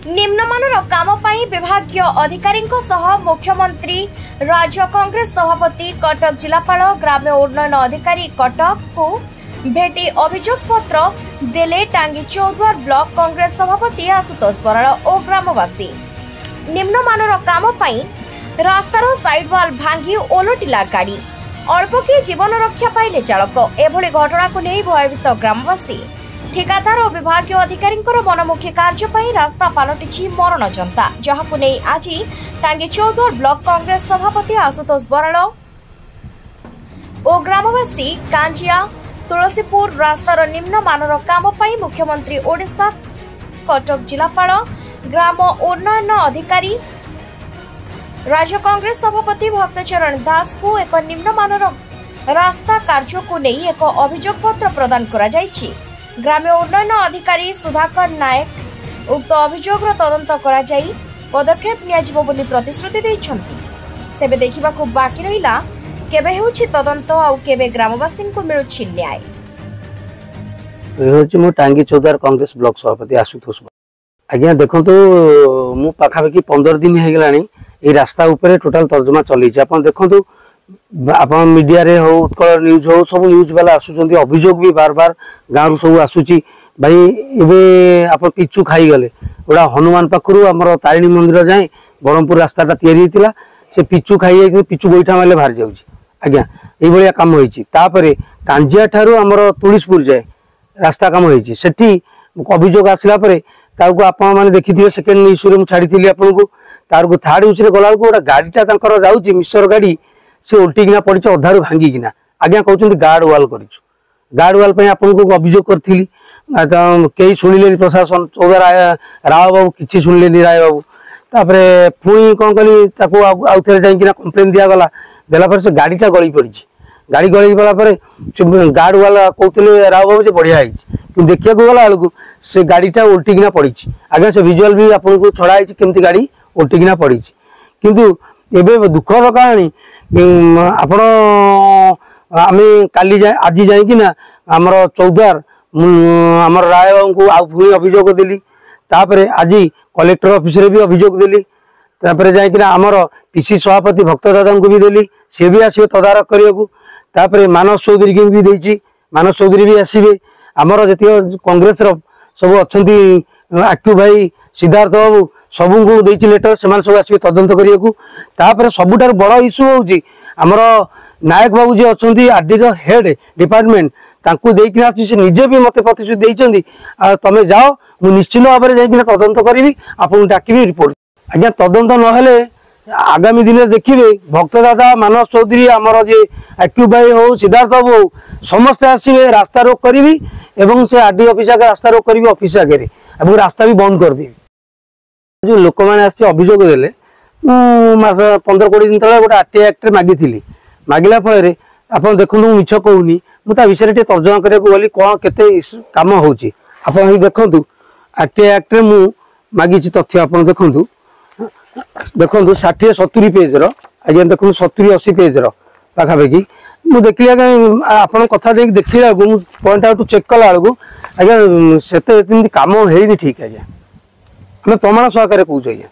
निम्नमानर काम पाई विभागीय अधिकारी मुख्यमंत्री राज्य कांग्रेस सभापति कटक जिलापाल ग्राम्य उन्नयन अधिकारी कटक को भेटी अभियोग पत्र देले टांगी चौद्वार ब्लॉक कांग्रेस सभापति आशुतोष बराड़ और ग्रामवासी। निम्नमानर काम पाई रास्तार साइड वाल भांगी ओलटिला गाड़ी अल्प कि जीवन रक्षा पाइले चालक। एभली घटना को नहीं भयभीत ग्रामवासी ठेकादार और विभागीय अधिकारी मनमुखी कार्य रास्ता पलटि मरण जनता, जहां नहीं आज टांगी चौद्वार ब्लॉक कांग्रेस सभापति आशुतोष बराड़ और ग्रामवासी कांजिया तुलसीपुर रास्तार निम्नमानर काम मुख्यमंत्री ओडिशा कटक जिलापाल ग्राम उन्नयन अधिकारी राज्य कांग्रेस सभापति भक्तचरण दास को एक निम्नमानर रास्ता कार्य को नहीं एक अभियोग पत्र प्रदान करा जायछि। ग्राम्य उन्नयन अधिकारी सुधाकर नायक उक्त अभियोग तदंत करा जाई पदक्षेप नियाजिबो बोली प्रतिश्रुति दैछन्ति। तेबे देखिबाकू बाकी रहिला केबे हेउछि तदंत आ केबे ग्रामवासी को मिलुछि न्याय। होछि मो टांगी चौदार कांग्रेस ब्लॉक सभापति आशुतोष। आज्ञा देखंतु मु पाखापाखि 15 दिन हे गेलानी ए रास्ता ऊपर टोटल तर्जमा चली आपण देखंतु आपण मीडिया रे हो उत्कल न्यूज हो सब न्यूज वाला आसुचंती अभियोग भी बार बार गाँव सब आसुची भाई एबे आप पिचु खाई गले गोटा हनुमान पाखरु हमर तारिणी मंदिर जाए ब्रह्मपुर रास्ताटा तैयारी होइतिला से पिचु खाई पिचु गोइठा माले बाहर जाउची। आज्ञा एई भलिया काम होईची। तापरे कांजिया ठारू हमर तुलिसपुर जाए रास्ता काम होईची। सेठी अभियोग आसला परे ताको आपण माने देखिथिबे सेकेंड इश्यू रे मु छाडीथिली आपनको तारको थर्ड इश्यू रे गला को गोटा गाडीटा तांकर जाउची मिक्सर गाड़ी से उल्टिकिना पड़ी अधारू भांगिकिना। आज्ञा कहते गार्ड वाल कर गार्ड वाल आपको अभियोग करी कई शुणिले प्रशासन चौदार राव बाबू किसी शुणिले राय बाबू तापर पुणी कौन कली आउ थे जाइना कंप्लेन दिगला देला से गाड़ीटा गली पड़ी गाड़ी गली गला गार्ड वाला कहते राव बाबू बढ़िया है देखा गला बेलू से गाड़ीटा उल्टिकिना पड़ी। आगे से विजुआल भी आपको छड़ाई केमती गाड़ी उल्टिकिना पड़ी किंतु एबे दुखर कहानी आपण आमे काली जाए आज जाइकिना आमर चौदार आमर राय बाबू को आउ पुणी अभियोग देली तापरे आज कलेक्टर ऑफिस रे भी अभियोग देली तापरे जाइकिना आमर पीसी सभापति भक्त दादा को भी देली से भी आसीबे तदारक करियाकू तापरे मानस चौधरी की भी देइची मानस चौधरी भी आसीबे आमर जति कांग्रेस रो सब अछंती आक्यू भाई सिद्धार्थ बाबू सबू को देइची लेटर से सब आसीबे तदंत करियाकू तापरे सबुटार बड़ इश्यू होउची आमर नायक बाबू जी अच्छी आरडी रो हेड डिपार्टमेंट तांकू देइकिना से निजे भी मते प्रतिश्रुति देइचंदी तमे जाओ मु निश्चित भाव में जाइकिना तदंत करी आपन डाकिबी रिपोर्ट। आज्ञा तदंत नहेले आगामी दिन देखिए भक्त दादा मानस चौधरी आमर जे आक्यू भाई हो सिद्धार्थ बाबू हो समस्ते आसवे रास्ता रोक करी एवं से आरडी ऑफिस आगे रास्ता रोक करी ऑफिस आगे और रास्ता भी बंद कर देवी। जो लोक मैंने आसी अभियोग देले मास 15-20 दिन तले गोटे आरटीआई एक्ट मागिथिली मागिला फल आप देखो मिछ कहूनी मुझे विषय तर्जमा करने गली कौन केते काम होची आप देखु आरटीआई एक्ट मु मागी तथ्य आप देखु देखु 60-70 पेज रज्ञा देखो 70-80 पेज रखापाखि मुझे देखिए आप कथा देखला पॉइंट आउट चेक कला बेलू आज्ञा से काम है ठीक आज्ञा आम प्रमाण सहकार कौच आज्ञा।